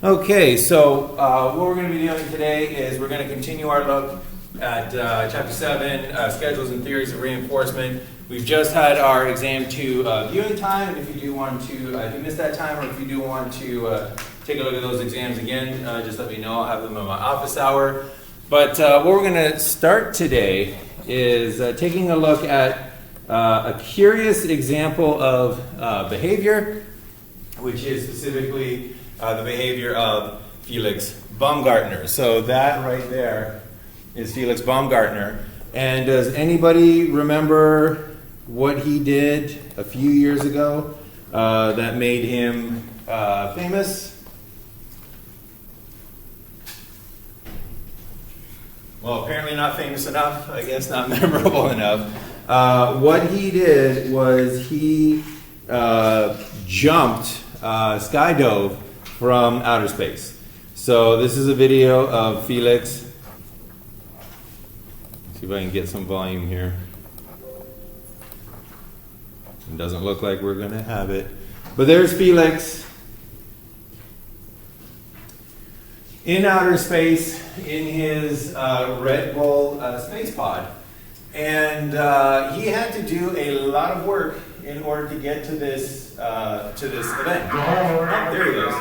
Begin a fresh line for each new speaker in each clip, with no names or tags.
Okay, so what we're going to be doing today is we're going to continue our look at Chapter 7, Schedules and Theories of Reinforcement. We've just had our Exam 2 viewing time, and if you do want to, if you missed that time, or if you do want to take a look at those exams again, just let me know. I'll have them in my office hour. But what we're going to start today is taking a look at a curious example of behavior, which is specifically the behavior of Felix Baumgartner. So that right there is Felix Baumgartner. And does anybody remember what he did a few years ago that made him famous? Well, apparently not famous enough. I guess not memorable enough. What he did was he jumped, skydove from outer space. So this is a video of Felix. Let's see if I can get some volume here. It doesn't look like we're going to have it. But there's Felix in outer space in his Red Bull space pod. And he had to do a lot of work in order to get to this event. Oh, there he goes.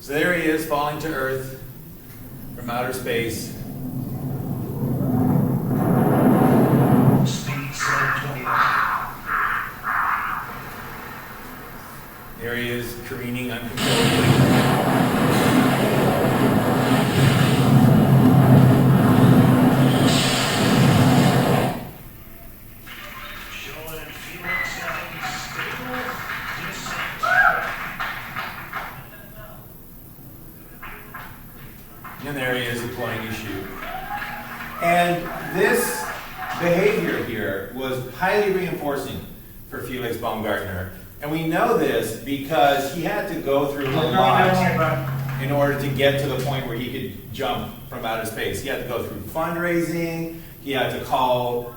So there he is, falling to Earth from outer space. Speed 725. There he is, careening uncontrollably. And there he is deploying his chute. And this behavior here was highly reinforcing for Felix Baumgartner. And we know this because he had to go through a lot in order to get to the point where he could jump from outer space. He had to go through fundraising. He had to call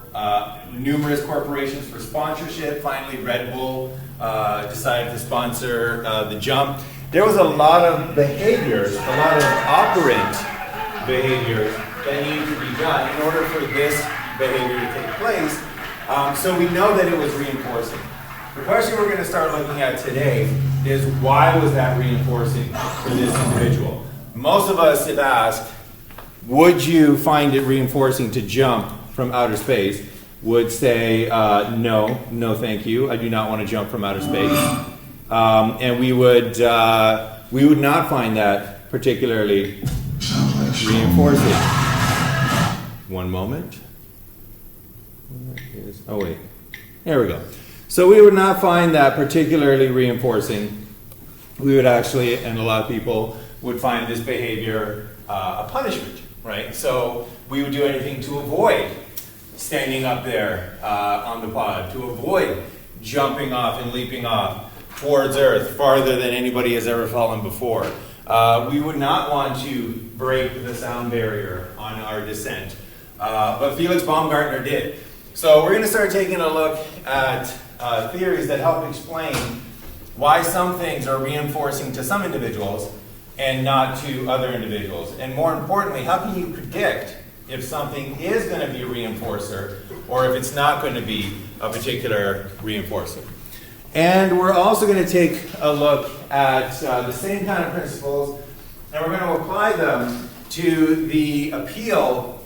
numerous corporations for sponsorship. Finally, Red Bull decided to sponsor the jump. There was a lot of behaviors, a lot of operant behaviors that needed to be done in order for this behavior to take place. So we know that it was reinforcing. The question we're going to start looking at today is, why was that reinforcing for this individual? Most of us, if asked, would you find it reinforcing to jump from outer space, would say, no thank you, I do not want to jump from outer space. And we would not find that particularly reinforcing. One moment. Oh wait, there we go. So we would not find that particularly reinforcing. We would actually, and a lot of people would find this behavior a punishment, right? So we would do anything to avoid standing up there on the pod, to avoid jumping off and leaping off towards Earth, farther than anybody has ever fallen before. We would not want to break the sound barrier on our descent. But Felix Baumgartner did. So we're going to start taking a look at theories that help explain why some things are reinforcing to some individuals and not to other individuals. And more importantly, how can you predict if something is going to be a reinforcer or if it's not going to be a particular reinforcer? And we're also going to take a look at the same kind of principles, and we're going to apply them to the appeal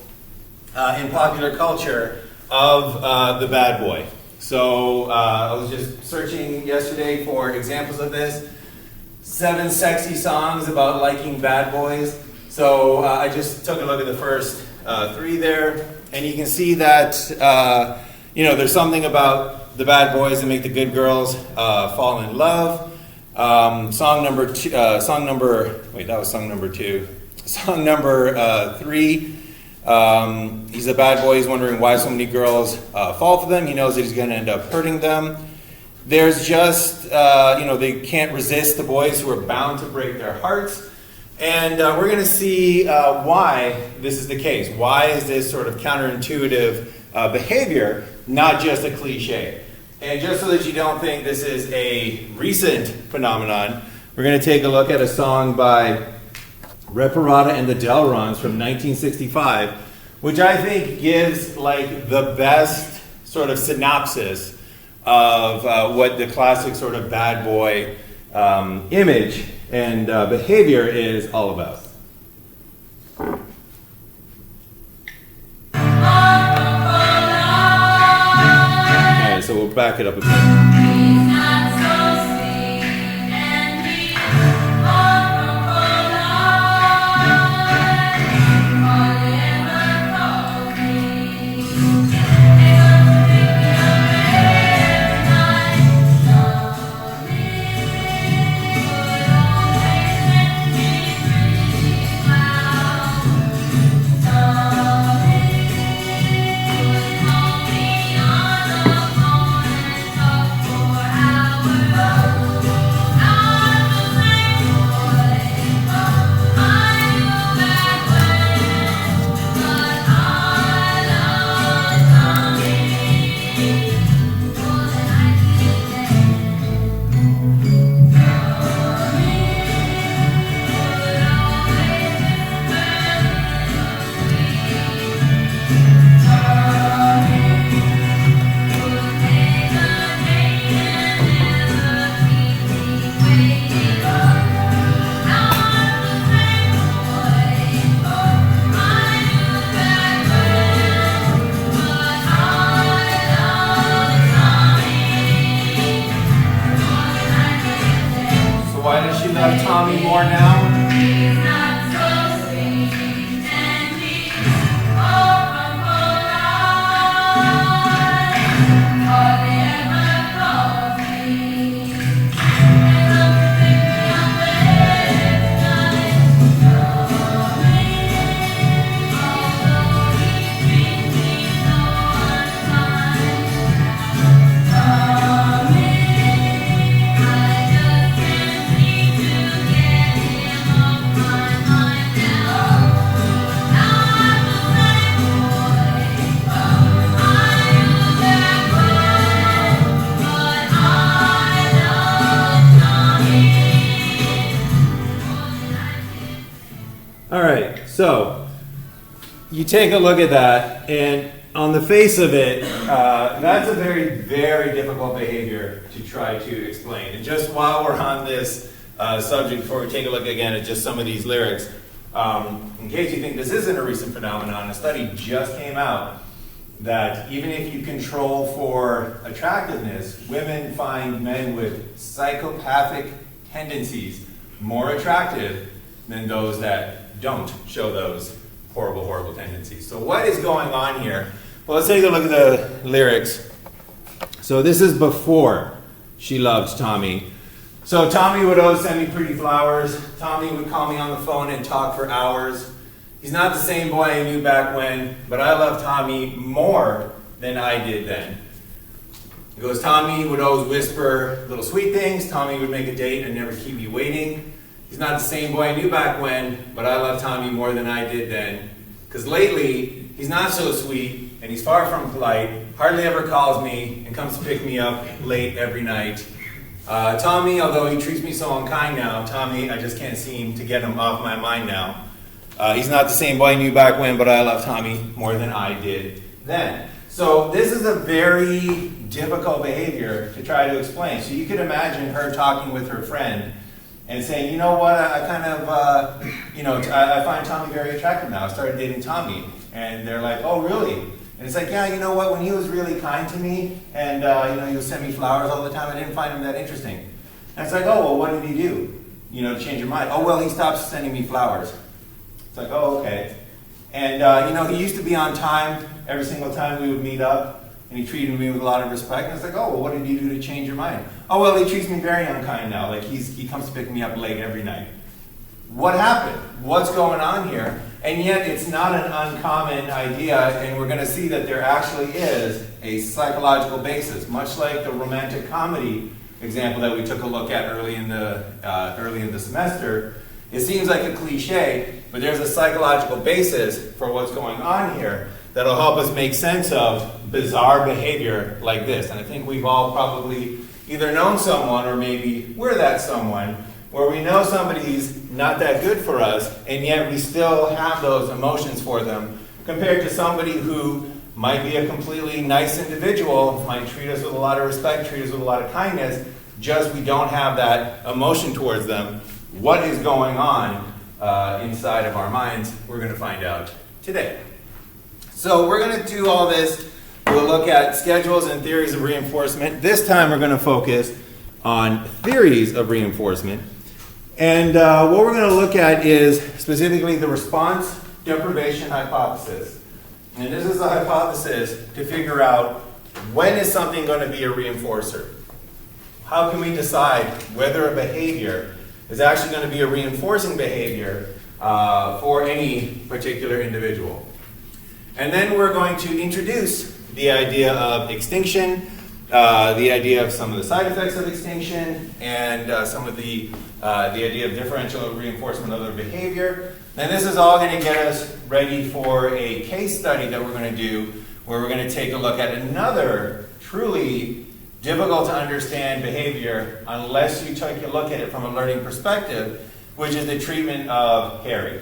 in popular culture of the bad boy. So I was just searching yesterday for examples of this. 7 sexy songs about liking bad boys. So I just took a look at the first 3 there, and you can see that there's something about the bad boys that make the good girls fall in love. Song number 2. Song number 3 He's a bad boy. He's wondering why so many girls fall for them. He knows that he's going to end up hurting them. There's just, they can't resist the boys who are bound to break their hearts. And we're going to see why this is the case. Why is this sort of counterintuitive behavior not just a cliche? And just so that you don't think this is a recent phenomenon, we're going to take a look at a song by Reparata and the Delrons from 1965, which I think gives like the best sort of synopsis of what the classic sort of bad boy image and behavior is all about. Okay, so we'll back it up a bit. Tommy more now? So, you take a look at that, and on the face of it, that's a very, very difficult behavior to try to explain. And just while we're on this subject, before we take a look again at just some of these lyrics, in case you think this isn't a recent phenomenon, a study just came out that even if you control for attractiveness, women find men with psychopathic tendencies more attractive than those that don't show those horrible, horrible tendencies. So what is going on here? Well, let's take a look at the lyrics. So this is before she loved Tommy. So Tommy would always send me pretty flowers. Tommy would call me on the phone and talk for hours. He's not the same boy I knew back when, but I love Tommy more than I did then. He goes, Tommy would always whisper little sweet things. Tommy would make a date and never keep me waiting. He's not the same boy I knew back when, but I love Tommy more than I did then. Because lately, he's not so sweet, and he's far from polite, hardly ever calls me, and comes to pick me up late every night. Tommy, although he treats me so unkind now, Tommy, I just can't seem to get him off my mind now. He's not the same boy I knew back when, but I love Tommy more than I did then. So this is a very difficult behavior to try to explain. So you could imagine her talking with her friend and saying, you know what, I kind of, I find Tommy very attractive now. I started dating Tommy. And they're like, oh, really? And it's like, yeah, you know what, when he was really kind to me and, he would send me flowers all the time, I didn't find him that interesting. And it's like, oh, well, what did he do, to change your mind? Oh, well, he stopped sending me flowers. It's like, oh, okay. And, he used to be on time every single time we would meet up. And he treated me with a lot of respect. And it's like, oh, well, what did he do to change your mind? Oh, well, he treats me very unkind now. Like, he comes to pick me up late every night. What happened? What's going on here? And yet it's not an uncommon idea, and we're going to see that there actually is a psychological basis, much like the romantic comedy example that we took a look at early in the semester. It seems like a cliche, but there's a psychological basis for what's going on here that'll help us make sense of bizarre behavior like this. And I think we've all probably either known someone, or maybe we're that someone, where we know somebody's not that good for us, and yet we still have those emotions for them, compared to somebody who might be a completely nice individual, might treat us with a lot of respect, treat us with a lot of kindness, just we don't have that emotion towards them. What is going on inside of our minds? We're going to find out today. So we're going to do all this. We'll look at schedules and theories of reinforcement. This time we're going to focus on theories of reinforcement. And what we're going to look at is specifically the response deprivation hypothesis. And this is a hypothesis to figure out when is something going to be a reinforcer. How can we decide whether a behavior is actually going to be a reinforcing behavior for any particular individual? And then we're going to introduce the idea of extinction, the idea of some of the side effects of extinction, and some of the idea of differential reinforcement of other behavior. And this is all going to get us ready for a case study that we're going to do, where we're going to take a look at another truly difficult to understand behavior unless you take a look at it from a learning perspective, which is the treatment of Harry.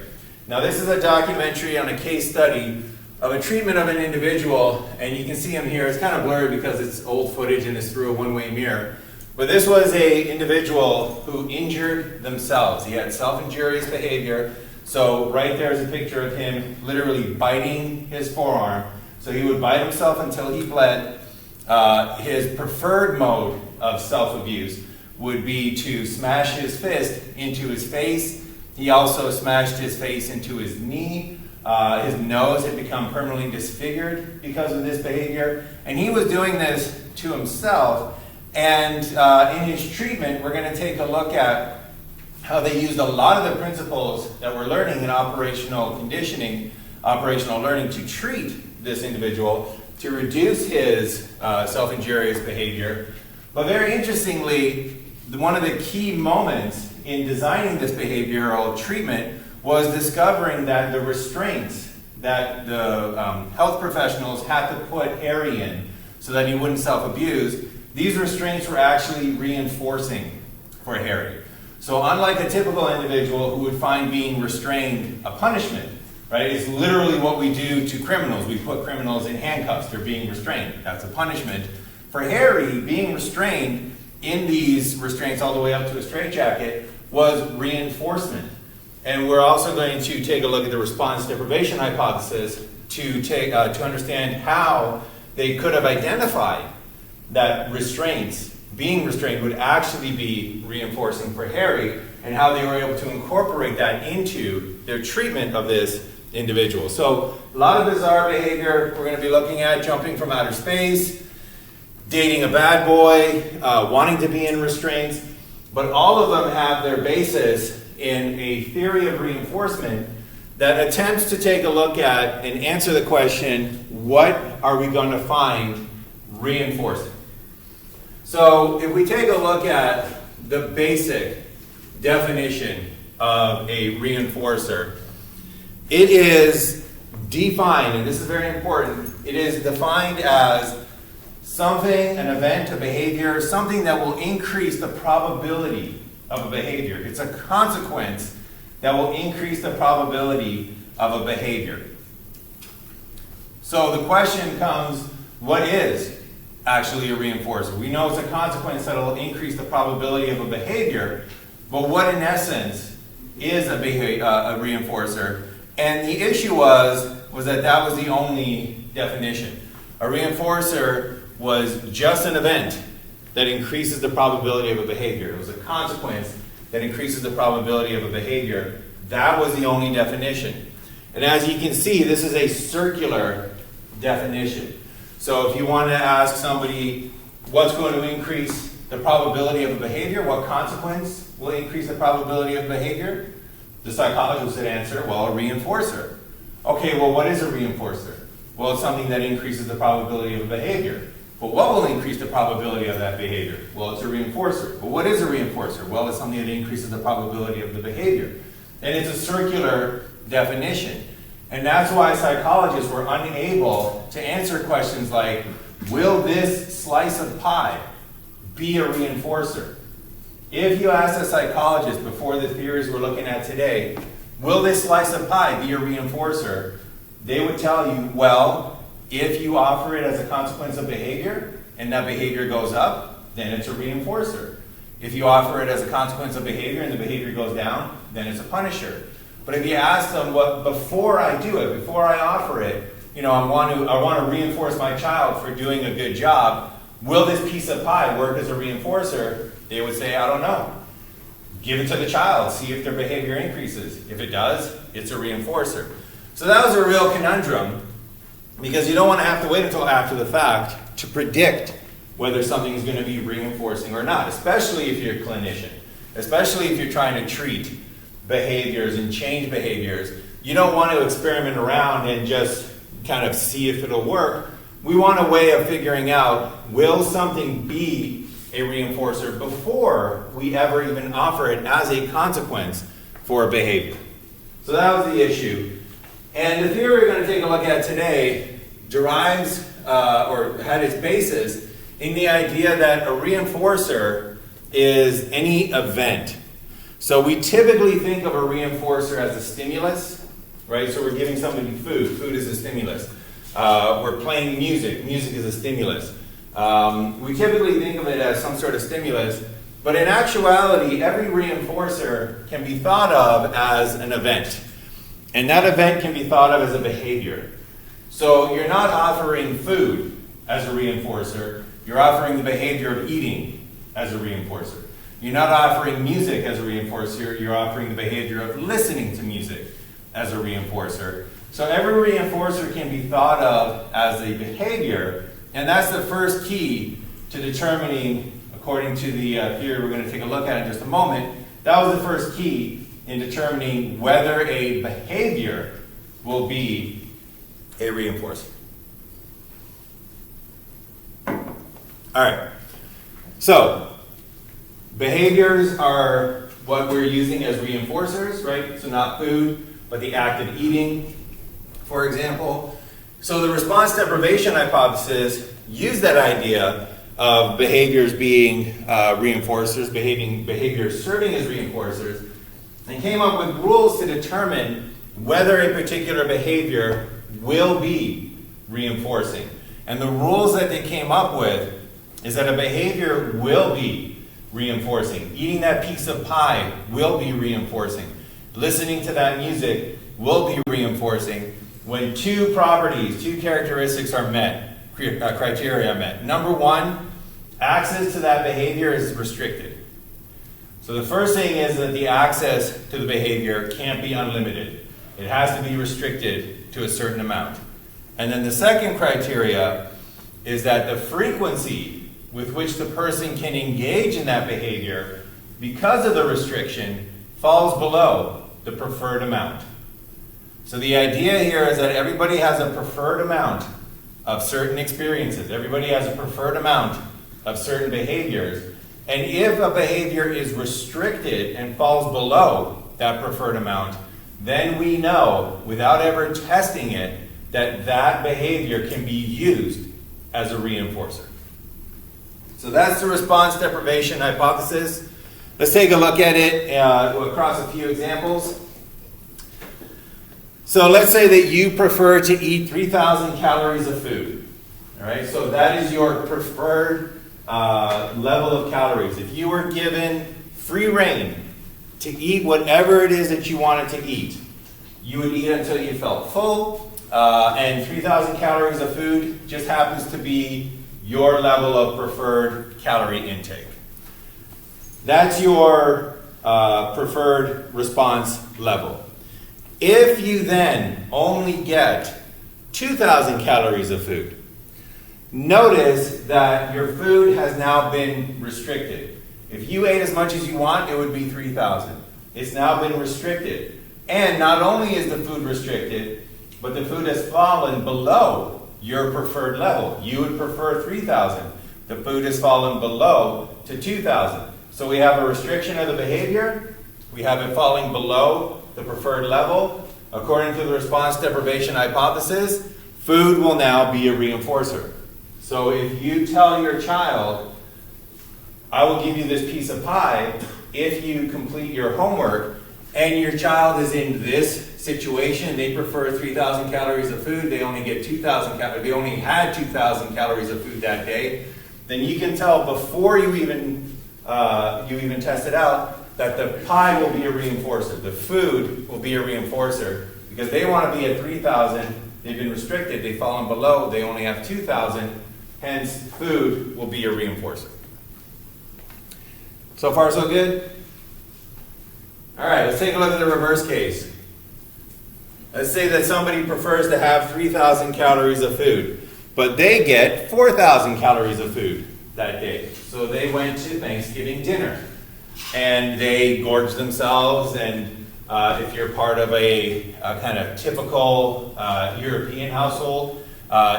Now this is a documentary on a case study of a treatment of an individual, and you can see him here. It's kind of blurry because it's old footage and it's through a one-way mirror. But this was an individual who injured themselves. He had self-injurious behavior. So right there is a picture of him literally biting his forearm. So he would bite himself until he bled. His preferred mode of self-abuse would be to smash his fist into his face. He also smashed his face into his knee. His nose had become permanently disfigured because of this behavior. And he was doing this to himself. And in his treatment, we're going to take a look at how they used a lot of the principles that we're learning in operational conditioning, operational learning, to treat this individual, to reduce his self-injurious behavior. But very interestingly, one of the key moments in designing this behavioral treatment was discovering that the restraints that the health professionals had to put Harry in so that he wouldn't self-abuse, these restraints were actually reinforcing for Harry. So unlike a typical individual who would find being restrained a punishment, right? It's literally what we do to criminals. We put criminals in handcuffs. They're being restrained. That's a punishment. For Harry, being restrained in these restraints all the way up to a straitjacket was reinforcement. And we're also going to take a look at the response deprivation hypothesis to understand how they could have identified that restraints, being restrained, would actually be reinforcing for Harry, and how they were able to incorporate that into their treatment of this individual. So a lot of bizarre behavior we're going to be looking at: jumping from outer space, dating a bad boy, wanting to be in restraints. But all of them have their basis in a theory of reinforcement that attempts to take a look at and answer the question, what are we going to find reinforcing? So if we take a look at the basic definition of a reinforcer, it is defined, and this is very important, it is defined as something, an event, a behavior, something that will increase the probability of a behavior. It's a consequence that will increase the probability of a behavior. So the question comes, what is actually a reinforcer? We know it's a consequence that will increase the probability of a behavior, but what in essence is a reinforcer? And the issue was that was the only definition. A reinforcer was just an event that increases the probability of a behavior. It was a consequence that increases the probability of a behavior. That was the only definition. And as you can see, this is a circular definition. So if you want to ask somebody what's going to increase the probability of a behavior, what consequence will increase the probability of behavior, The psychologist would answer, well, a reinforcer. Okay, well, what is a reinforcer? Well, it's something that increases the probability of a behavior. But what will increase the probability of that behavior? Well, it's a reinforcer. But what is a reinforcer? Well, it's something that increases the probability of the behavior. And it's a circular definition. And that's why psychologists were unable to answer questions like, will this slice of pie be a reinforcer? If you asked a psychologist before the theories we're looking at today, will this slice of pie be a reinforcer? They would tell you, well, if you offer it as a consequence of behavior, and that behavior goes up, then it's a reinforcer. If you offer it as a consequence of behavior and the behavior goes down, then it's a punisher. But if you ask them, what before I do it, before I offer it, I want to reinforce my child for doing a good job, will this piece of pie work as a reinforcer? They would say, I don't know. Give it to the child, see if their behavior increases. If it does, it's a reinforcer. So that was a real conundrum, because you don't want to have to wait until after the fact to predict whether something is going to be reinforcing or not, especially if you're a clinician, especially if you're trying to treat behaviors and change behaviors. You don't want to experiment around and just kind of see if it'll work. We want a way of figuring out, will something be a reinforcer before we ever even offer it as a consequence for a behavior? So that was the issue. And the theory we're going to take a look at today derives or had its basis in the idea that a reinforcer is any event. So we typically think of a reinforcer as a stimulus, right? So we're giving somebody food. Food is a stimulus. We're playing music. Music is a stimulus. We typically think of it as some sort of stimulus, but in actuality, every reinforcer can be thought of as an event. And that event can be thought of as a behavior. So you're not offering food as a reinforcer. You're offering the behavior of eating as a reinforcer. You're not offering music as a reinforcer. You're offering the behavior of listening to music as a reinforcer. So every reinforcer can be thought of as a behavior, and that's the first key to determining, according to the theory we're going to take a look at in just a moment, that was the first key in determining whether a behavior will be a reinforcer. All right. So behaviors are what we're using as reinforcers, right? So not food, but the act of eating, for example. So the response deprivation hypothesis used that idea of behaviors being reinforcers, behaviors serving as reinforcers, and came up with rules to determine whether a particular behavior will be reinforcing. And the rules that they came up with is that a behavior will be reinforcing. Eating that piece of pie will be reinforcing. Listening to that music will be reinforcing when two characteristics are met, criteria are met. Number one, access to that behavior is restricted. So the first thing is that the access to the behavior can't be unlimited. It has to be restricted to a certain amount. And then the second criteria is that the frequency with which the person can engage in that behavior, because of the restriction, falls below the preferred amount. So the idea here is that everybody has a preferred amount of certain experiences. Everybody has a preferred amount of certain behaviors. And if a behavior is restricted and falls below that preferred amount, then we know, without ever testing it, that that behavior can be used as a reinforcer. So that's the response deprivation hypothesis. Let's take a look at it across a few examples. So let's say that you prefer to eat 3,000 calories of food. All right, so that is your preferred level of calories. If you were given free reign to eat whatever it is that you wanted to eat, you would eat until you felt full, and 3,000 calories of food just happens to be your level of preferred calorie intake. That's your preferred response level. If you then only get 2,000 calories of food, notice that your food has now been restricted. If you ate as much as you want, it would be 3,000. It's now been restricted. And not only is the food restricted, but the food has fallen below your preferred level. You would prefer 3,000. The food has fallen below to 2,000. So we have a restriction of the behavior. We have it falling below the preferred level. According to the response deprivation hypothesis, food will now be a reinforcer. So if you tell your child, I will give you this piece of pie if you complete your homework, and your child is in this situation, they prefer 3,000 calories of food, they only get 2,000 calories, they only had 2,000 calories of food that day, then you can tell before you even test it out that the pie will be a reinforcer, the food will be a reinforcer, because they want to be at 3,000, they've been restricted, they've fallen below, they only have 2,000, hence food will be a reinforcer. So far so good? All right, let's take a look at the reverse case. Let's say that somebody prefers to have 3,000 calories of food, but they get 4,000 calories of food that day. So they went to Thanksgiving dinner, and they gorged themselves, and if you're part of a kind of typical European household,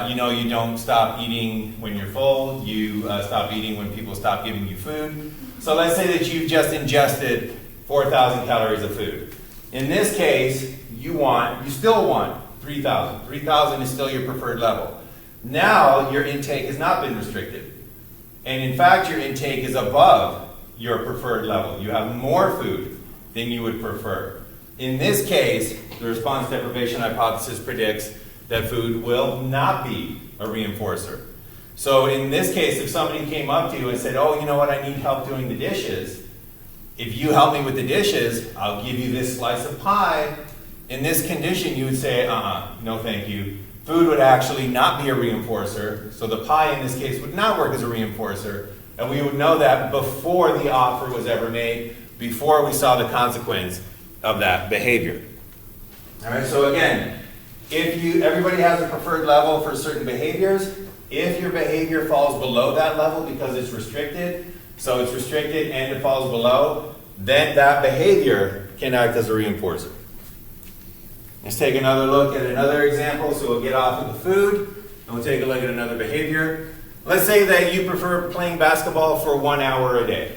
you know you don't stop eating when you're full, you stop eating when people stop giving you food. So let's say that you've just ingested 4,000 calories of food. In this case, you still want 3,000. 3,000 is still your preferred level. Now your intake has not been restricted. And in fact, your intake is above your preferred level. You have more food than you would prefer. In this case, the response deprivation hypothesis predicts that food will not be a reinforcer. So in this case, if somebody came up to you and said, oh, you know what, I need help doing the dishes. If you help me with the dishes, I'll give you this slice of pie. In this condition, you would say, no thank you. Food would actually not be a reinforcer, so the pie in this case would not work as a reinforcer, and we would know that before the offer was ever made, before we saw the consequence of that behavior. All right, so again, everybody has a preferred level for certain behaviors. If your behavior falls below that level because it's restricted, so it's restricted and it falls below, then that behavior can act as a reinforcer. Let's take another look at another example. So we'll get off of the food and we'll take a look at another behavior. Let's say that you prefer playing basketball for 1 hour a day.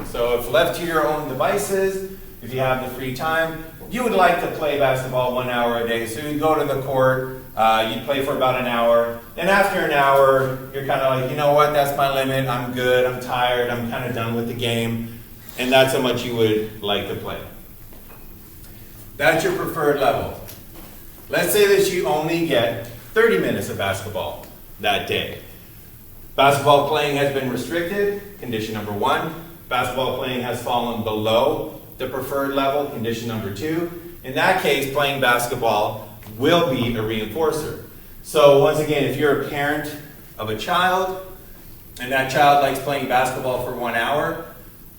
So if left to your own devices, if you have the free time, you would like to play basketball 1 hour a day. So you go to the court, you play for about an hour. Then after an hour, you're kind of like, you know what, that's my limit. I'm good, I'm tired, I'm kind of done with the game. And that's how much you would like to play. That's your preferred level. Let's say that you only get 30 minutes of basketball that day. Basketball playing has been restricted, condition number 1. Basketball playing has fallen below the preferred level, condition number 2. In that case, playing basketball will be a reinforcer. So once again, if you're a parent of a child, and that child likes playing basketball for 1 hour,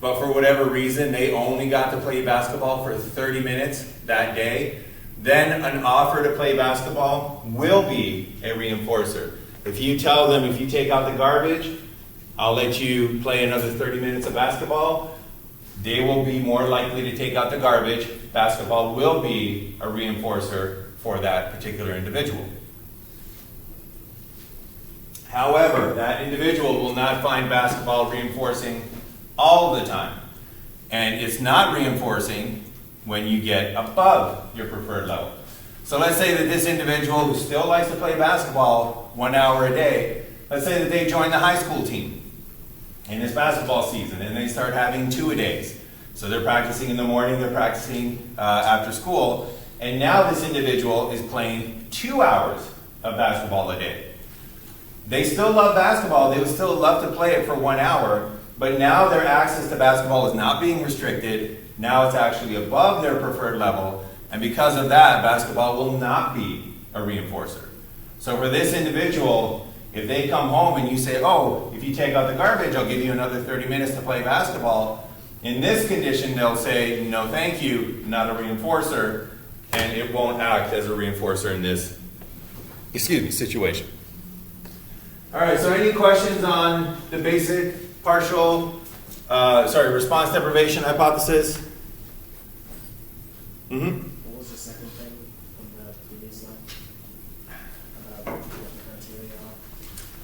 but for whatever reason, they only got to play basketball for 30 minutes that day, then an offer to play basketball will be a reinforcer. If you tell them, if you take out the garbage, I'll let you play another 30 minutes of basketball, they will be more likely to take out the garbage. Basketball will be a reinforcer for that particular individual. However, that individual will not find basketball reinforcing all the time. And it's not reinforcing when you get above your preferred level. So let's say that this individual who still likes to play basketball 1 hour a day, let's say that they join the high school team in this basketball season and they start having 2-a-days. So they're practicing in the morning, they're practicing after school, and now this individual is playing 2 hours of basketball a day. They still love basketball, they would still love to play it for 1 hour, but now their access to basketball is not being restricted. Now it's actually above their preferred level, and because of that, basketball will not be a reinforcer. So for this individual, if they come home and you say, oh, if you take out the garbage, I'll give you another 30 minutes to play basketball, in this condition, they'll say, no thank you, not a reinforcer, and it won't act as a reinforcer in this, situation. All right, so any questions on the basic response deprivation hypothesis?
What was the second thing from the previous line? About what the criteria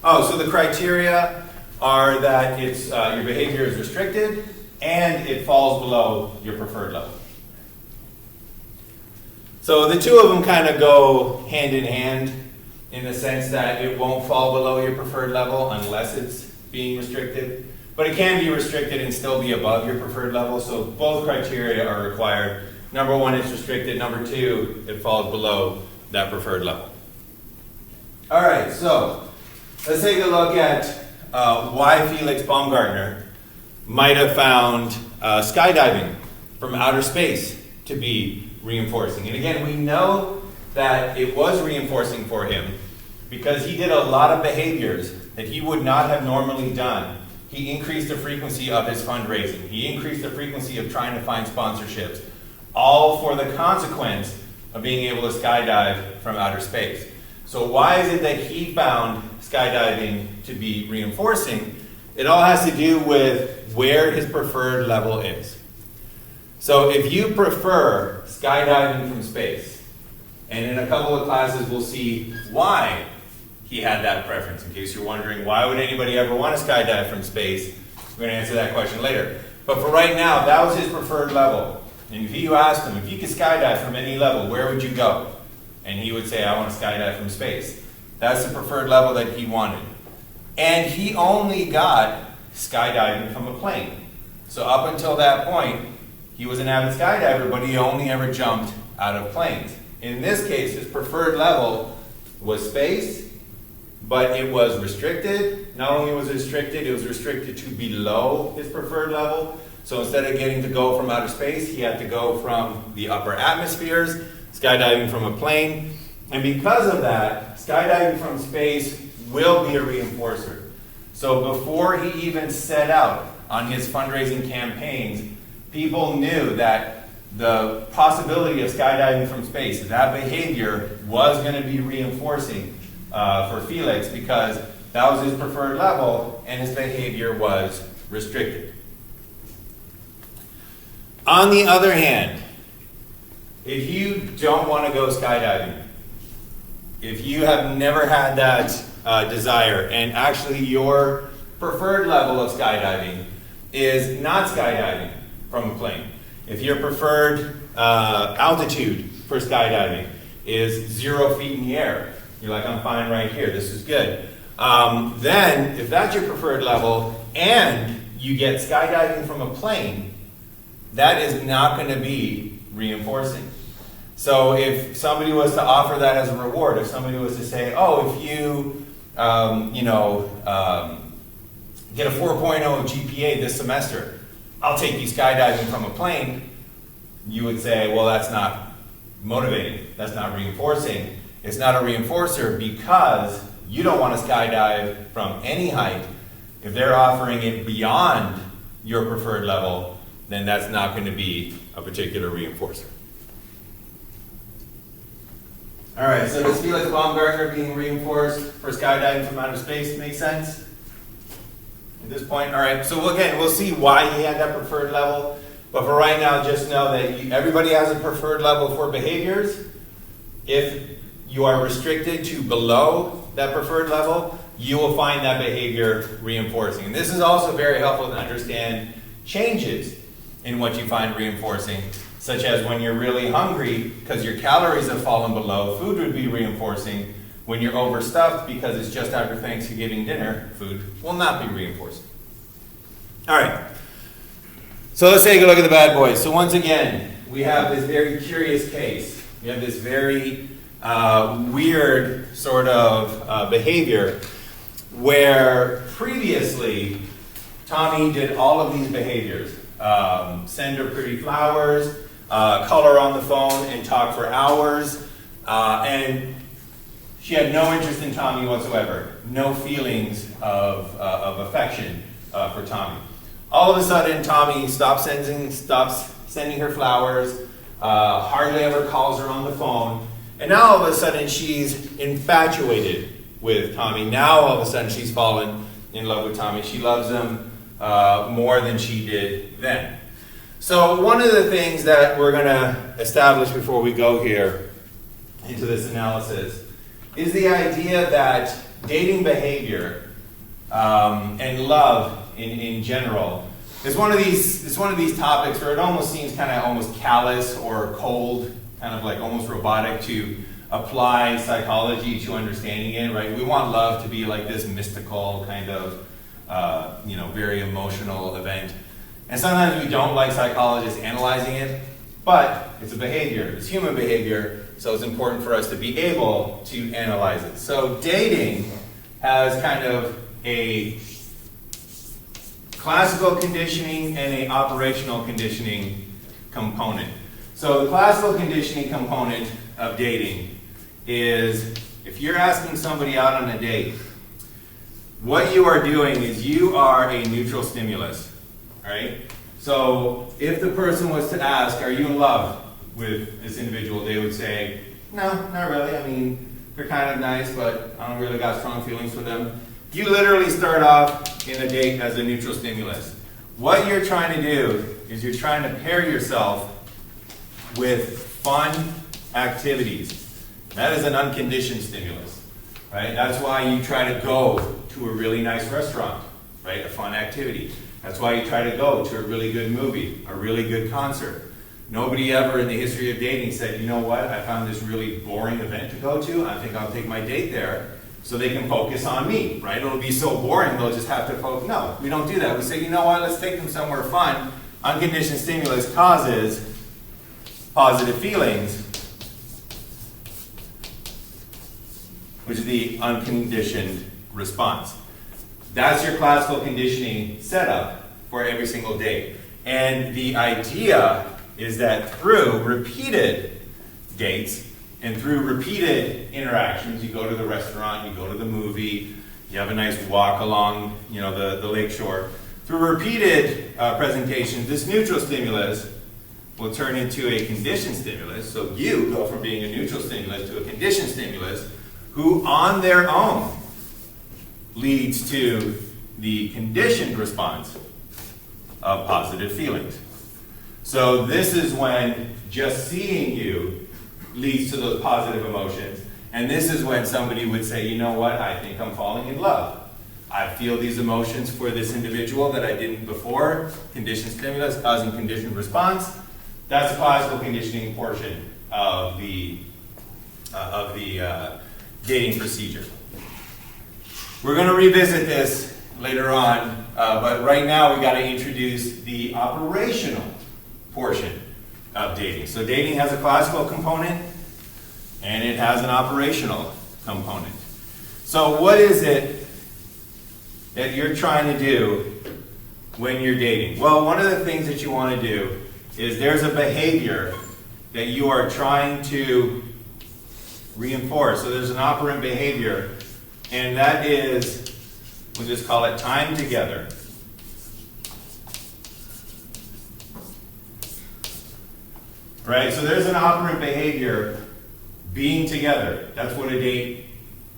are?
Oh, so the criteria are that it's your behavior is restricted and it falls below your preferred level. So the two of them kind of go hand in hand in the sense that it won't fall below your preferred level unless it's being restricted. But it can be restricted and still be above your preferred level. So both criteria are required. Number one, it's restricted. Number two, it falls below that preferred level. All right, so let's take a look at why Felix Baumgartner might have found skydiving from outer space to be reinforcing. And again, we know that it was reinforcing for him because he did a lot of behaviors that he would not have normally done. He increased the frequency of his fundraising. He increased the frequency of trying to find sponsorships, all for the consequence of being able to skydive from outer space. So why is it that he found skydiving to be reinforcing? It all has to do with where his preferred level is. So if you prefer skydiving from space, and in a couple of classes we'll see why he had that preference. In case you're wondering, why would anybody ever want to skydive from space? We're going to answer that question later. But for right now, that was his preferred level. And if you asked him, if you could skydive from any level, where would you go? And he would say, I want to skydive from space. That's the preferred level that he wanted. And he only got skydiving from a plane. So up until that point, he was an avid skydiver, but he only ever jumped out of planes. In this case, his preferred level was space, but it was restricted. Not only was it was restricted to below his preferred level. So instead of getting to go from outer space, he had to go from the upper atmospheres, skydiving from a plane. And because of that, skydiving from space will be a reinforcer. So before he even set out on his fundraising campaigns, people knew that the possibility of skydiving from space, that behavior was going to be reinforcing for Felix because that was his preferred level and his behavior was restricted. On the other hand, if you don't want to go skydiving, if you have never had that desire, and actually your preferred level of skydiving is not skydiving from a plane, if your preferred altitude for skydiving is 0 feet in the air, you're like, I'm fine right here, this is good. Then, if that's your preferred level and you get skydiving from a plane, that is not going to be reinforcing. So if somebody was to offer that as a reward, if somebody was to say, oh, if you, get a 4.0 GPA this semester, I'll take you skydiving from a plane, you would say, well, that's not motivating. That's not reinforcing. It's not a reinforcer because you don't want to skydive from any height. If they're offering it beyond your preferred level, then that's not going to be a particular reinforcer. All right, so does Felix Baumgartner being reinforced for skydiving from outer space make sense at this point? All right, so again, we'll see why he had that preferred level. But for right now, just know that everybody has a preferred level for behaviors. If you are restricted to below that preferred level, you will find that behavior reinforcing. And this is also very helpful to understand changes in what you find reinforcing, such as when you're really hungry because your calories have fallen below, food would be reinforcing. When you're overstuffed because it's just after Thanksgiving dinner, food will not be reinforcing. All right, so let's take a look at the bad boys. So once again, we have this very curious case. We have this very weird sort of behavior where previously Tommy did all of these behaviors. Send her pretty flowers, call her on the phone and talk for hours, and she had no interest in Tommy whatsoever, no feelings of affection for Tommy. All of a sudden, Tommy stops sending her flowers, hardly ever calls her on the phone, and now all of a sudden she's infatuated with Tommy. Now all of a sudden she's fallen in love with Tommy. She loves him more than she did then. So one of the things that we're going to establish before we go here into this analysis is the idea that dating behavior and love in general is one of these topics where it almost seems kind of almost callous or cold, kind of like almost robotic to apply psychology to understanding it, right? We want love to be like this mystical kind of, very emotional event. And sometimes we don't like psychologists analyzing it, but it's a behavior, it's human behavior, so it's important for us to be able to analyze it. So dating has kind of a classical conditioning and an operational conditioning component. So the classical conditioning component of dating is if you're asking somebody out on a date, what you are doing is you are a neutral stimulus. Right? So if the person was to ask, are you in love with this individual, they would say, no, not really. I mean, they're kind of nice, but I don't really got strong feelings for them. You literally start off in a date as a neutral stimulus. What you're trying to do is you're trying to pair yourself with fun activities. That is an unconditioned stimulus, right? That's why you try to go to a really nice restaurant, right? A fun activity. That's why you try to go to a really good movie, a really good concert. Nobody ever in the history of dating said, you know what, I found this really boring event to go to. I think I'll take my date there so they can focus on me, right? It'll be so boring, they'll just have to focus. No, we don't do that. We say, you know what, let's take them somewhere fun. Unconditioned stimulus causes positive feelings, which is the unconditioned response. That's your classical conditioning setup for every single date. And the idea is that through repeated dates and through repeated interactions, you go to the restaurant, you go to the movie, you have a nice walk along the lake shore. Through repeated presentations, this neutral stimulus will turn into a conditioned stimulus. So you go from being a neutral stimulus to a conditioned stimulus who on their own leads to the conditioned response of positive feelings. So this is when just seeing you leads to those positive emotions. And this is when somebody would say, you know what, I think I'm falling in love. I feel these emotions for this individual that I didn't before. Conditioned stimulus causing conditioned response. That's the classical conditioning portion of the dating procedure. We're going to revisit this later on, but right now we got to introduce the operational portion of dating. So dating has a classical component and it has an operational component. So what is it that you're trying to do when you're dating? Well, one of the things that you want to do is there's a behavior that you are trying to reinforce. So there's an operant behavior, and that is, we'll just call it time together. Right? So there's an operant behavior, being together. That's what a date,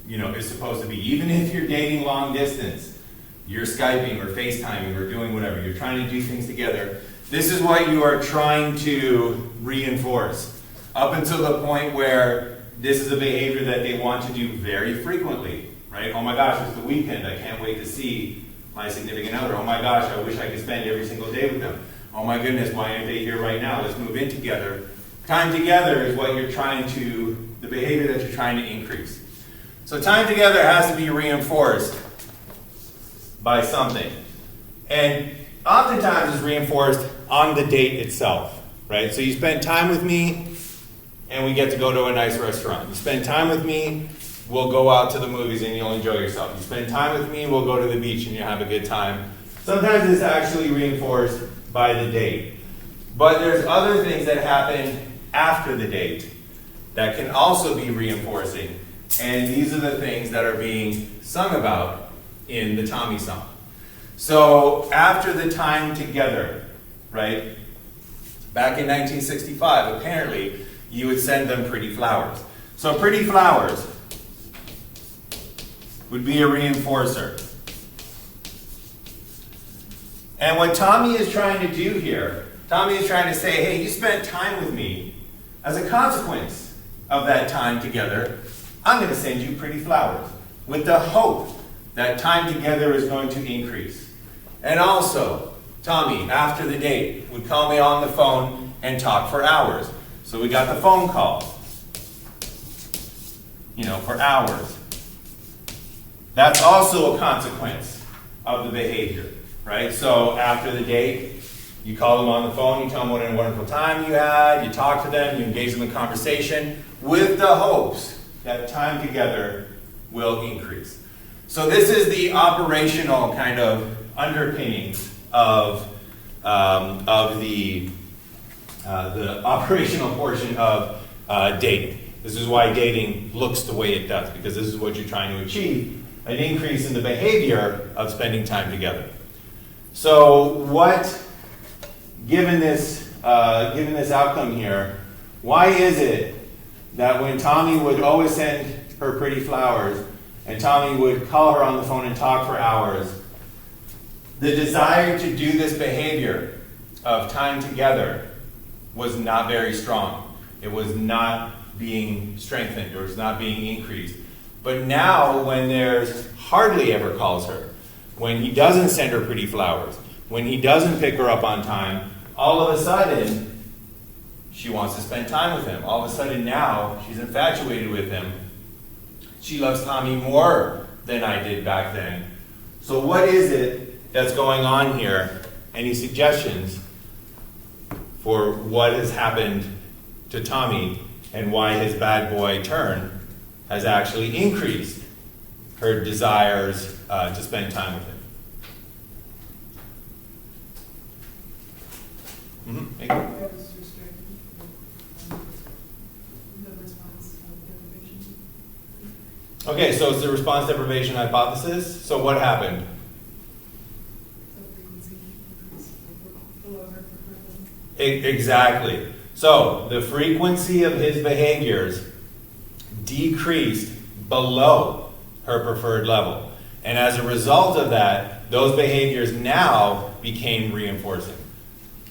is supposed to be. Even if you're dating long distance, you're Skyping or FaceTiming or doing whatever. You're trying to do things together. This is what you are trying to reinforce. Up until the point where this is a behavior that they want to do very frequently. Right? Oh my gosh, it's the weekend. I can't wait to see my significant other. Oh my gosh, I wish I could spend every single day with them. Oh my goodness, why aren't they here right now? Let's move in together. Time together is what you're trying to, the behavior that you're trying to increase. So time together has to be reinforced by something. And oftentimes it's reinforced on the date itself. Right? So you spend time with me and we get to go to a nice restaurant. You spend time with me, we'll go out to the movies and you'll enjoy yourself. You spend time with me, we'll go to the beach and you'll have a good time. Sometimes it's actually reinforced by the date. But there's other things that happen after the date that can also be reinforcing. And these are the things that are being sung about in the Tommy song. So after the time together, right? Back in 1965, apparently, you would send them pretty flowers. So pretty flowers would be a reinforcer. And what Tommy is trying to do here Tommy is trying to say, hey, you spent time with me. As a consequence of that time together, I'm going to send you pretty flowers with the hope that time together is going to increase. And also, Tommy, after the date, would call me on the phone and talk for hours. So we got the phone call, for hours. That's also a consequence of the behavior, right? So after the date, you call them on the phone, you tell them what a wonderful time you had, you talk to them, you engage them in conversation with the hopes that time together will increase. So this is the operational kind of underpinnings of the operational portion of dating. This is why dating looks the way it does, because this is what you're trying to achieve, an increase in the behavior of spending time together. So given this outcome here, why is it that when Tommy would always send her pretty flowers and Tommy would call her on the phone and talk for hours, the desire to do this behavior of time together was not very strong? It was not being strengthened, or was not being increased. But now, when there's hardly ever calls her, when he doesn't send her pretty flowers, when he doesn't pick her up on time, all of a sudden, she wants to spend time with him. All of a sudden now, she's infatuated with him. She loves Tommy more than I did back then. So what is it that's going on here? Any suggestions for what has happened to Tommy and why his bad boy turn has actually increased her desires to spend time with him? Mm-hmm.
That was restricted. The response of deprivation.
Okay, so it's the response deprivation hypothesis. So what happened?
The frequency increased below her preferred.
Exactly. So the frequency of his behaviors decreased below her preferred level. And as a result of that, those behaviors now became reinforcing.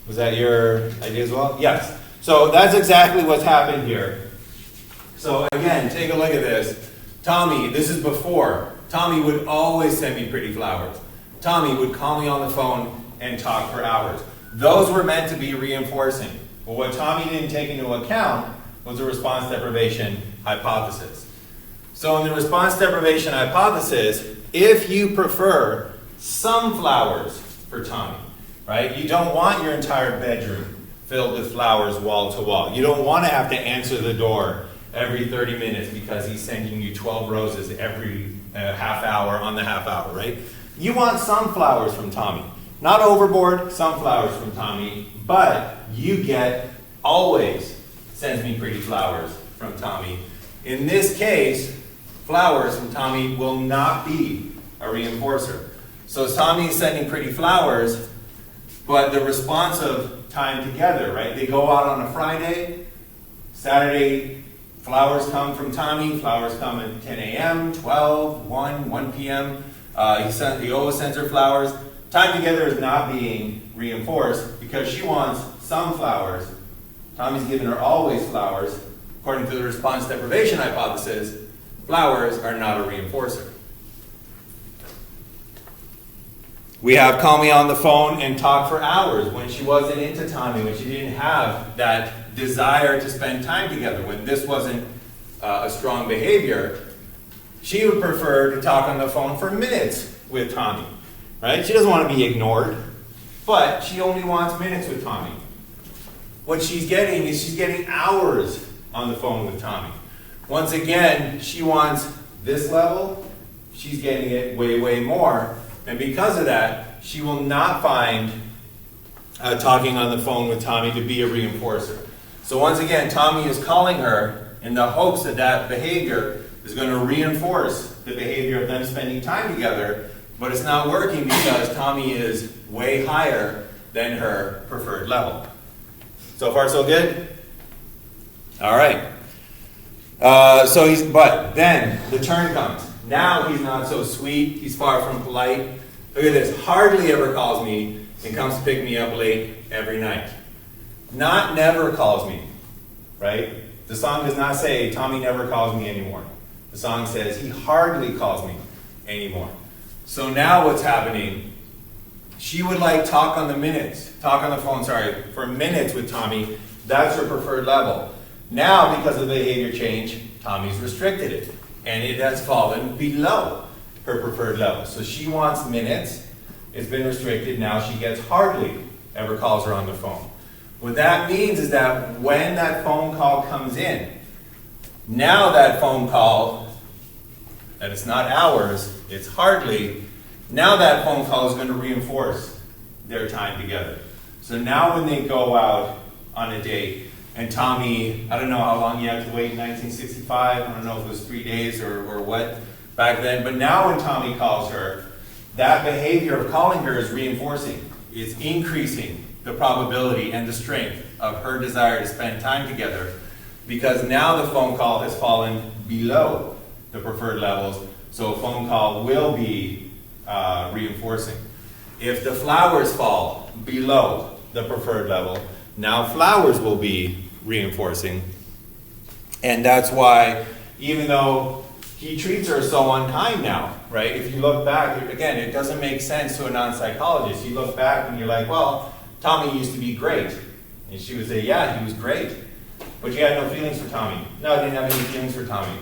Was that your idea as well? Yes. So that's exactly what's happened here. So again, take a look at this. Tommy, this is before. Tommy would always send me pretty flowers. Tommy would call me on the phone and talk for hours. Those were meant to be reinforcing. But what Tommy didn't take into account was the response deprivation hypothesis. So in the response deprivation hypothesis, if you prefer some flowers for Tommy, right? You don't want your entire bedroom filled with flowers wall to wall. You don't want to have to answer the door every 30 minutes because he's sending you 12 roses every half hour on the half hour, right? You want some flowers from Tommy. Not overboard, some flowers from Tommy, but you get always sends me pretty flowers from Tommy. In this case, flowers from Tommy will not be a reinforcer. So Tommy is sending pretty flowers, but the response of time together, right? They go out on a Friday, Saturday, flowers come from Tommy, flowers come at 10 a.m., 12, 1 p.m. He always sends her flowers. Time together is not being reinforced because she wants some flowers. Tommy's giving her always flowers. According to the response deprivation hypothesis, flowers are not a reinforcer. We have call me on the phone and talk for hours when she wasn't into Tommy, when she didn't have that desire to spend time together, when this wasn't a strong behavior. She would prefer to talk on the phone for minutes with Tommy, right? She doesn't want to be ignored, but she only wants minutes with Tommy. What she's getting is she's getting hours on the phone with Tommy. Once again, she wants this level, she's getting it way, way more. And because of that, she will not find talking on the phone with Tommy to be a reinforcer. So once again, Tommy is calling her in the hopes that that behavior is going to reinforce the behavior of them spending time together, but it's not working because Tommy is way higher than her preferred level. So far, so good? All right. But then the turn comes. Now he's not so sweet. He's far from polite. Look at this. Hardly ever calls me and comes to pick me up late every night. not never calls me, right? The song does not say Tommy never calls me anymore. The song says he hardly calls me anymore. So now what's happening? She would like talk on the phone, for minutes with Tommy. That's her preferred level. Now, because of the behavior change, Tommy's restricted it, and it has fallen below her preferred level. So she wants minutes. It's been restricted. Now she gets hardly ever calls her on the phone. What that means is that when that phone call comes in, now that phone call, that it's not ours, it's hardly, now that phone call is going to reinforce their time together. So now when they go out on a date, and Tommy, I don't know how long you had to wait in 1965, I don't know if it was 3 days or what back then, but now when Tommy calls her, that behavior of calling her is reinforcing. It's increasing the probability and the strength of her desire to spend time together, because now the phone call has fallen below the preferred levels, so a phone call will be reinforcing. If the flowers fall below the preferred level, now flowers will be reinforcing. And that's why, even though he treats her so unkind now, right? If you look back, again, it doesn't make sense to a non-psychologist. You look back and you're like, well, Tommy used to be great. And she would say, yeah, he was great. But you had no feelings for Tommy. No, I didn't have any feelings for Tommy.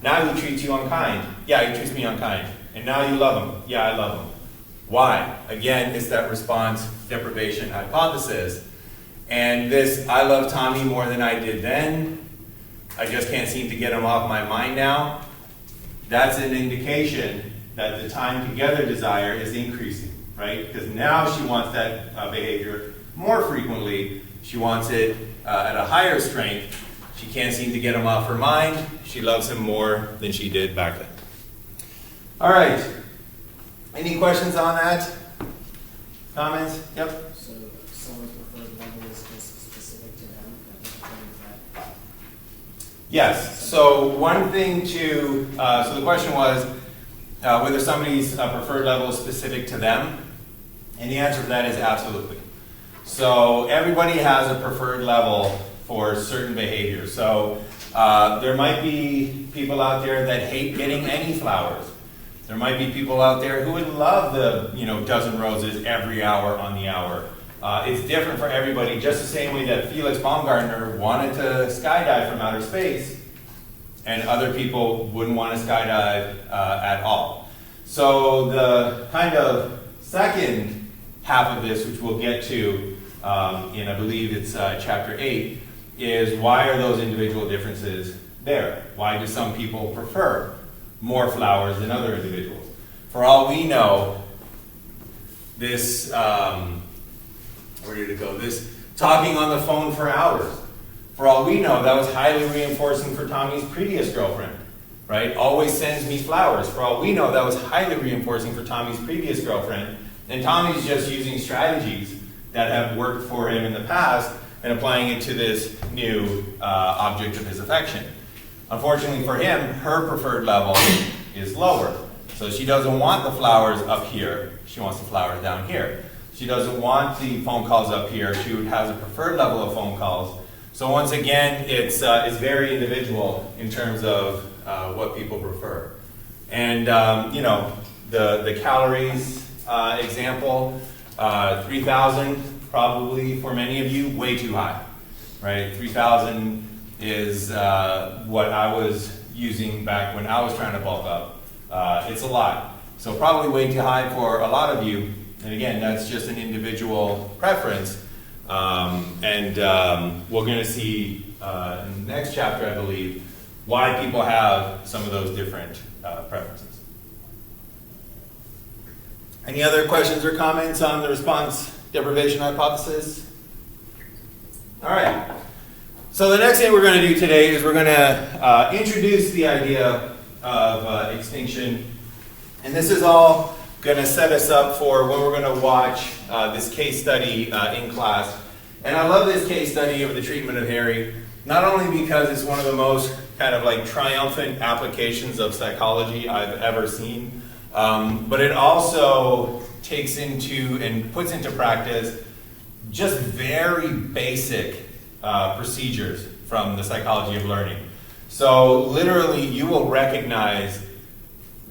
Now he treats you unkind. Yeah, he treats me unkind. And now you love him. Yeah, I love him. Why? Again, it's that response deprivation hypothesis. And this, I love Tommy more than I did then. I just can't seem to get him off my mind now. That's an indication that the time together desire is increasing, right? Because now she wants that behavior more frequently. She wants it at a higher strength. She can't seem to get him off her mind. She loves him more than she did back then. All right. Any questions on that? Comments? Yep.
So someone's preferred level is just specific to them.
Yes. So one thing to, so the question was whether somebody's preferred level is specific to them. And the answer to that is absolutely. So everybody has a preferred level for certain behaviors. So there might be people out there that hate getting any flowers. There might be people out there who would love the dozen roses every hour on the hour. It's different for everybody, just the same way that Felix Baumgartner wanted to skydive from outer space, and other people wouldn't want to skydive at all. So the kind of second half of this, which we'll get to in, I believe it's chapter 8, is why are those individual differences there? Why do some people prefer more flowers than other individuals? For all we know, this, where did it go? This talking on the phone for hours. For all we know, that was highly reinforcing for Tommy's previous girlfriend, right? Always sends me flowers. For all we know, that was highly reinforcing for Tommy's previous girlfriend. And Tommy's just using strategies that have worked for him in the past and applying it to this new object of his affection. Unfortunately for him, her preferred level is lower. So she doesn't want the flowers up here. She wants the flowers down here. She doesn't want the phone calls up here. She has a preferred level of phone calls. So once again, it's very individual in terms of what people prefer. And the calories example, 3,000 probably for many of you, way too high, right? 3,000 is what I was using back when I was trying to bulk up. It's a lot. So probably way too high for a lot of you. And again, that's just an individual preference. We're going to see in the next chapter, I believe, why people have some of those different preferences. Any other questions or comments on the response deprivation hypothesis? All right. So the next thing we're going to do today is we're going to introduce the idea of extinction. And this is all going to set us up for when we're going to watch this case study in class. And I love this case study of the treatment of Harry, not only because it's one of the most kind of like triumphant applications of psychology I've ever seen, but it also takes into and puts into practice just very basic procedures from the psychology of learning. So literally, you will recognize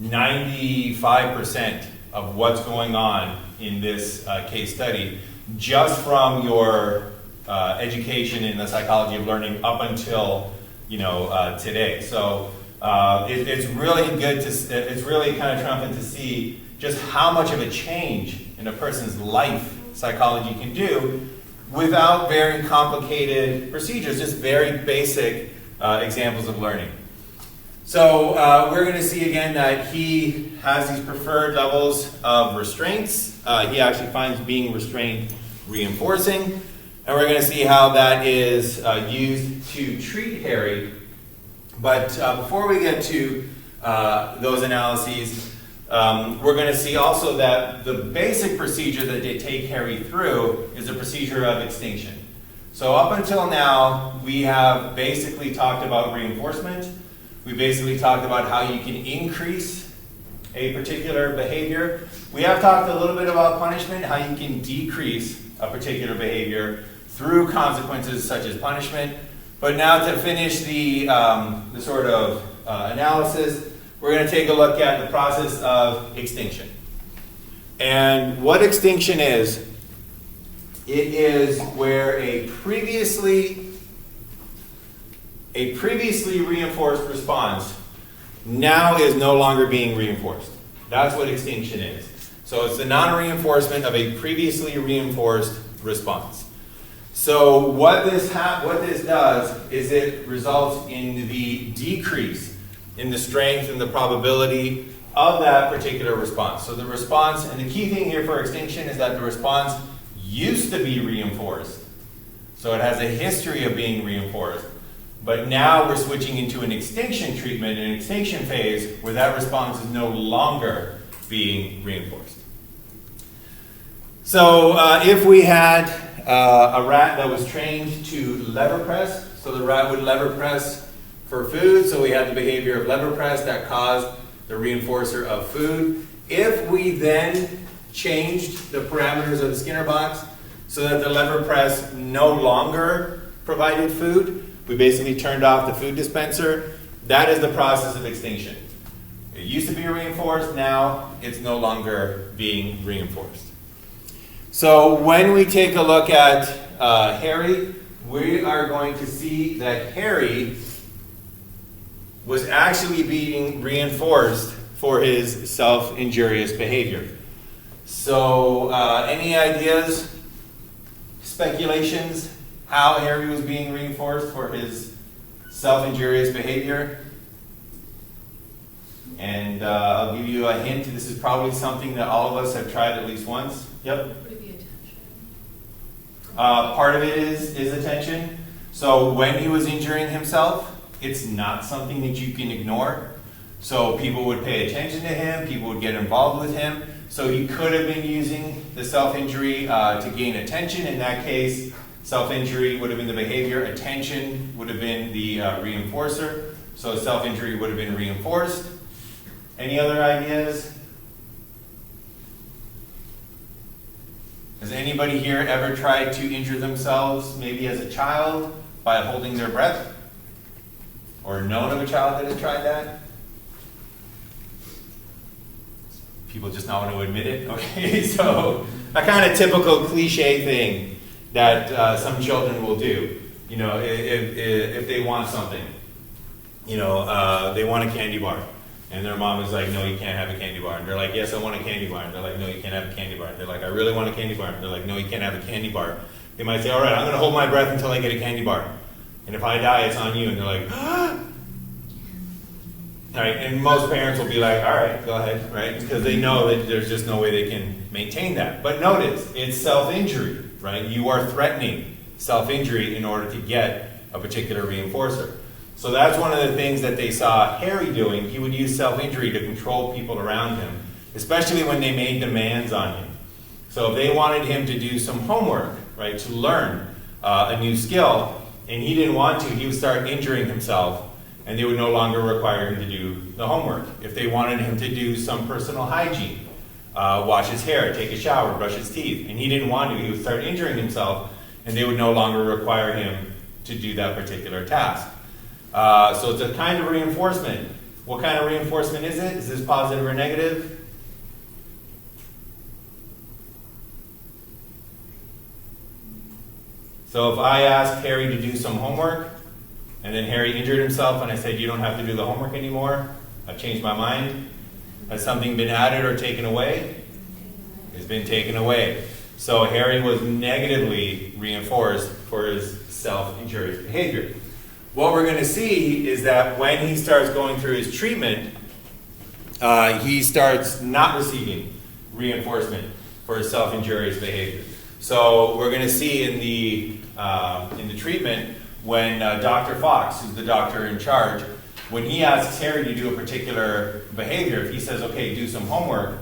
95% of what's going on in this case study just from your education in the psychology of learning up until today. So it's really good to, it's really kind of triumphant to see just how much of a change in a person's life psychology can do without very complicated procedures, just very basic examples of learning. So we're going to see again that he has these preferred levels of restraints. He actually finds being restrained reinforcing. And we're going to see how that is used to treat Harry. But before we get to those analyses, we're going to see also that the basic procedure that they take Harry through is a procedure of extinction. So up until now, we have basically talked about reinforcement. We basically talked about how you can increase a particular behavior. We have talked a little bit about punishment, how you can decrease a particular behavior through consequences such as punishment. But now to finish the sort of analysis, we're going to take a look at the process of extinction. And what extinction is, it is where a previously reinforced response now is no longer being reinforced. That's what extinction is. So it's the non-reinforcement of a previously reinforced response. So what this does is it results in the decrease in the strength and the probability of that particular response. So the response, and the key thing here for extinction is that the response used to be reinforced. So it has a history of being reinforced. But now we're switching into an extinction treatment, an extinction phase, where that response is no longer being reinforced. So if we had a rat that was trained to lever press, so the rat would lever press for food, so we had the behavior of lever press that caused the reinforcer of food. If we then changed the parameters of the Skinner box so that the lever press no longer provided food, we basically turned off the food dispenser. That is the process of extinction. It used to be reinforced, now it's no longer being reinforced. So when we take a look at Harry, we are going to see that Harry was actually being reinforced for his self-injurious behavior. So any ideas, speculations, how Harry was being reinforced for his self-injurious behavior? And I'll give you a hint. This is probably something that all of us have tried at least once. Yep.
Would it be attention?
Part of it is attention. So when he was injuring himself, it's not something that you can ignore. So people would pay attention to him. People would get involved with him. So he could have been using the self-injury to gain attention. In that case, self-injury would have been the behavior. Attention would have been the reinforcer. So self-injury would have been reinforced. Any other ideas? Has anybody here ever tried to injure themselves, maybe as a child, by holding their breath? Or known of a child that has tried that? People just not want to admit it? Okay, so a kind of typical cliche thing that some children will do. You know, if they want something, you know, they want a candy bar. And their mom is like, no, you can't have a candy bar. And they're like, yes, I want a candy bar. And they're like, no, you can't have a candy bar. And they're like, I really want a candy bar. And they're like, no, you can't have a candy bar. They might say, all right, I'm going to hold my breath until I get a candy bar. And if I die, it's on you. And they're like, ah! All right, and most parents will be like, all right, go ahead, right? Because they know that there's just no way they can maintain that. But notice, it's self-injury, right? You are threatening self-injury in order to get a particular reinforcer. So that's one of the things that they saw Harry doing. He would use self-injury to control people around him, especially when they made demands on him. So if they wanted him to do some homework, right, to learn a new skill, and he didn't want to, he would start injuring himself, and they would no longer require him to do the homework. If they wanted him to do some personal hygiene, wash his hair, take a shower, brush his teeth. And he didn't want to. He would start injuring himself, and they would no longer require him to do that particular task. So it's a kind of reinforcement. What kind of reinforcement is it? Is this positive or negative? So if I asked Harry to do some homework, and then Harry injured himself, and I said, you don't have to do the homework anymore, I've changed my mind. Has something been added or taken away? It's been taken away. So Harry was negatively reinforced for his self-injurious behavior. What we're going to see is that when he starts going through his treatment, he starts not receiving reinforcement for his self-injurious behavior. So we're going to see in the treatment when Dr. Fox, who's the doctor in charge, when he asks Harry to do a particular behavior, if he says, okay, do some homework,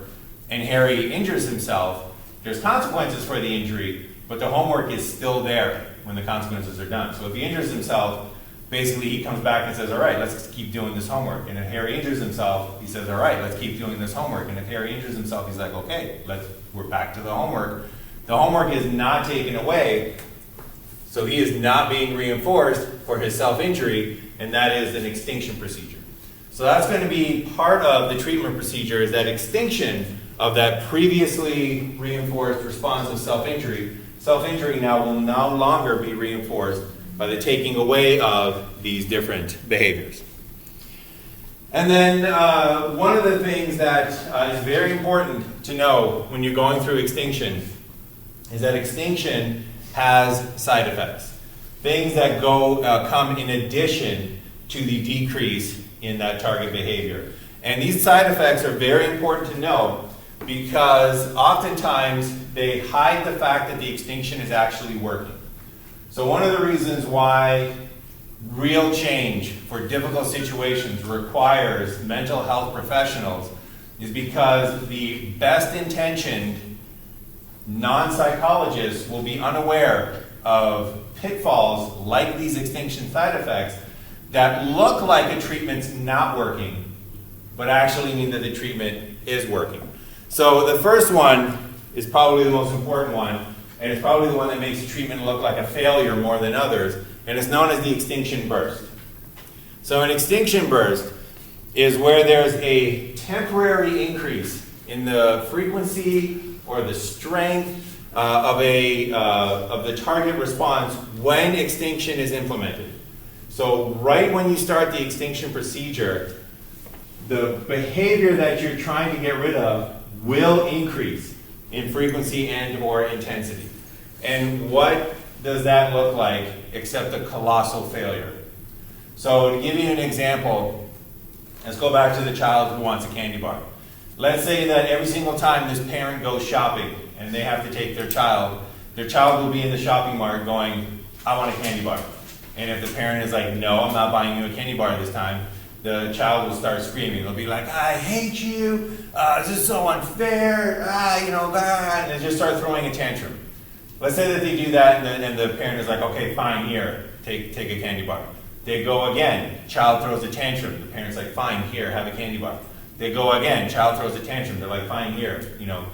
and Harry injures himself, there's consequences for the injury, but the homework is still there when the consequences are done. So if he injures himself, basically he comes back and says, all right, let's keep doing this homework. And if Harry injures himself, he says, all right, let's keep doing this homework. And if Harry injures himself, he's like, okay, we're back to the homework. The homework is not taken away, so he is not being reinforced for his self-injury, and that is an extinction procedure. So that's going to be part of the treatment procedure, is that extinction of that previously reinforced response of self-injury. Self-injury now will no longer be reinforced by the taking away of these different behaviors. And then one of the things that is very important to know when you're going through extinction is that extinction has side effects. Things that come in addition to the decrease in that target behavior. And these side effects are very important to know because oftentimes they hide the fact that the extinction is actually working. So one of the reasons why real change for difficult situations requires mental health professionals is because the best intentioned non-psychologists will be unaware of pitfalls like these extinction side effects that look like a treatment's not working, but actually mean that the treatment is working. So the first one is probably the most important one, and it's probably the one that makes the treatment look like a failure more than others, and it's known as the extinction burst. So an extinction burst is where there's a temporary increase in the frequency or the strength of the target response when extinction is implemented. So right when you start the extinction procedure, the behavior that you're trying to get rid of will increase in frequency and or intensity. And what does that look like except a colossal failure? So to give you an example, let's go back to the child who wants a candy bar. Let's say that every single time this parent goes shopping and they have to take their child will be in the shopping mart going, I want a candy bar. And if the parent is like, no, I'm not buying you a candy bar this time, the child will start screaming. They'll be like, I hate you, this is so unfair, and they just start throwing a tantrum. Let's say that they do that and the parent is like, okay, fine, here, take a candy bar. They go again, child throws a tantrum. The parent's like, fine, here, have a candy bar. They go again, child throws a tantrum. They're like, fine, here,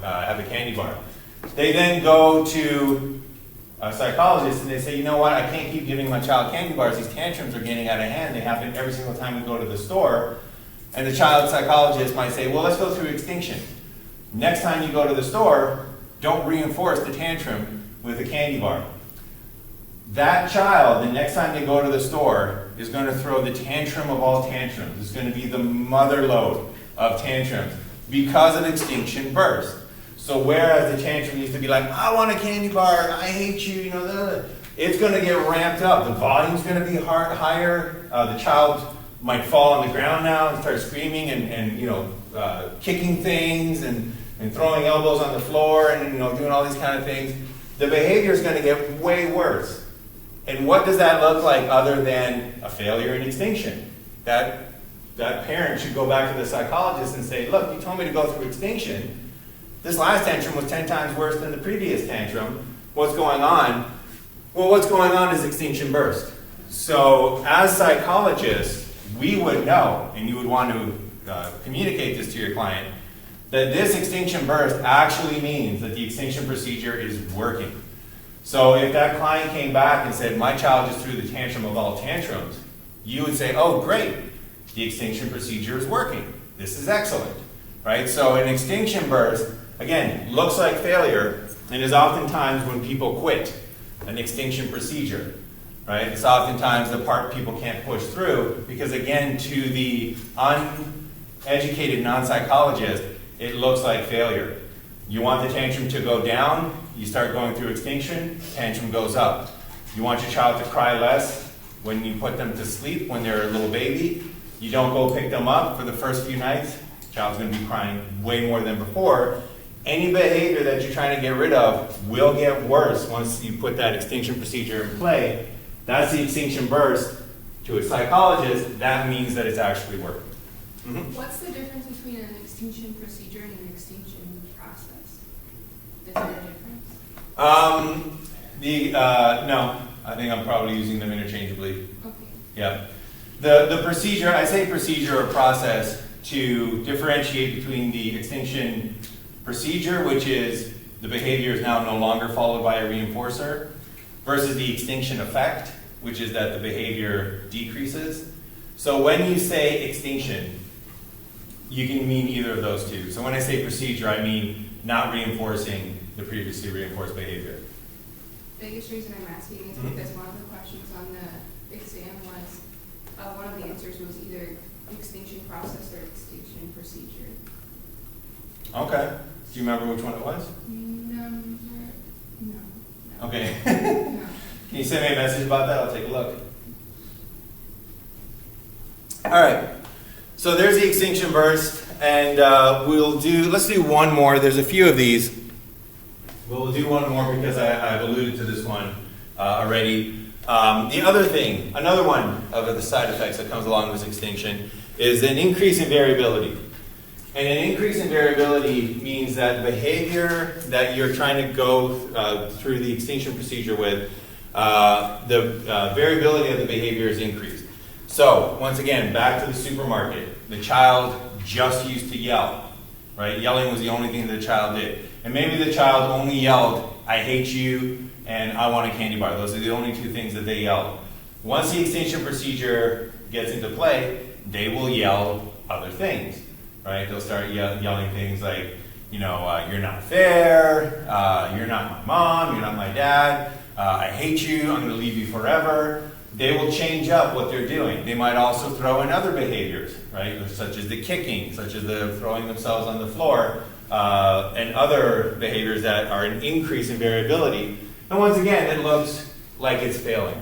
have a candy bar. They then go to a psychologist and they say, you know what, I can't keep giving my child candy bars. These tantrums are getting out of hand. They happen every single time we go to the store. And the child psychologist might say, well, let's go through extinction. Next time you go to the store, don't reinforce the tantrum with a candy bar. That child, the next time they go to the store, is going to throw the tantrum of all tantrums. It's going to be the mother lode of tantrums because of extinction burst. So whereas the tantrum used to be like, I want a candy bar, I hate you, it's going to get ramped up. The volume's going to be higher. The child might fall on the ground now and start screaming and kicking things and throwing elbows on the floor and doing all these kind of things. The behavior is going to get way worse. And what does that look like other than a failure in extinction? That parent should go back to the psychologist and say, look, you told me to go through extinction. This last tantrum was 10 times worse than the previous tantrum. What's going on? Well, what's going on is extinction burst. So as psychologists, we would know, and you would want to communicate this to your client, that this extinction burst actually means that the extinction procedure is working. So if that client came back and said, my child just threw the tantrum of all tantrums, you would say, oh, great, the extinction procedure is working. This is excellent, right? So an extinction burst, again, looks like failure and is oftentimes when people quit an extinction procedure, right? It's oftentimes the part people can't push through because, again, to the uneducated non-psychologist, it looks like failure. You want the tantrum to go down, you start going through extinction, tantrum goes up. You want your child to cry less when you put them to sleep when they're a little baby. You don't go pick them up for the first few nights, child's going to be crying way more than before. Any behavior that you're trying to get rid of will get worse once you put that extinction procedure in play. That's the extinction burst. To a psychologist, that means that it's actually working. Mm-hmm.
What's the difference between an extinction procedure and an extinction process? Is there a difference?
No, I think I'm probably using them interchangeably.
Okay.
Yeah. The procedure, I say procedure or process to differentiate between the extinction procedure, which is the behavior is now no longer followed by a reinforcer, versus the extinction effect, which is that the behavior decreases. So when you say extinction, you can mean either of those two. So when I say procedure, I mean not reinforcing the previously reinforced behavior.
Biggest reason I'm asking is because one of the questions on the exam was, one of the answers was either extinction process or extinction procedure.
Okay. Do you remember which one it was?
No.
Okay.
No.
Can you send me a message about that? I'll take a look. All right. So there's the extinction burst, and let's do one more. There's a few of these. We'll do one more because I've alluded to this one already. The other thing, another one of the side effects that comes along with extinction is an increase in variability. And an increase in variability means that behavior that you're trying to go through the extinction procedure with, the variability of the behavior is increased. So, once again, back to the supermarket. The child just used to yell, right? Yelling was the only thing that the child did. And maybe the child only yelled, I hate you, and I want a candy bar. Those are the only two things that they yelled. Once the extinction procedure gets into play, they will yell other things, right? They'll start yelling things like, you're not fair, you're not my mom, you're not my dad, I hate you, I'm going to leave you forever. They will change up what they're doing. They might also throw in other behaviors, right? Such as the kicking, such as the throwing themselves on the floor, and other behaviors that are an increase in variability. And once again, it looks like it's failing,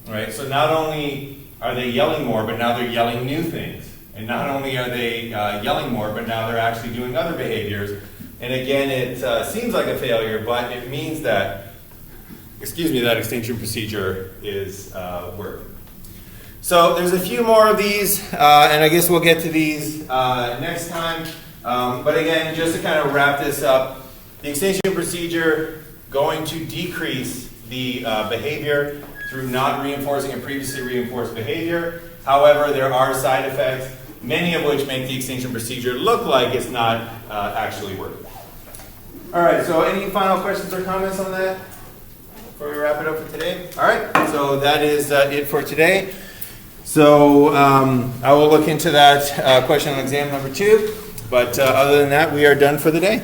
right? So not only are they yelling more, but now they're yelling new things. And not only are they yelling more, but now they're actually doing other behaviors. And again, it seems like a failure, but it means that that extinction procedure is working. So there's a few more of these, and I guess we'll get to these next time. But again, just to kind of wrap this up, the extinction procedure going to decrease the behavior through not reinforcing a previously reinforced behavior. However, there are side effects, many of which make the extinction procedure look like it's not actually working. All right, so any final questions or comments on that before we wrap it up for today? All right, so that is it for today. So I will look into that question on exam number 2. But other than that, we are done for the day.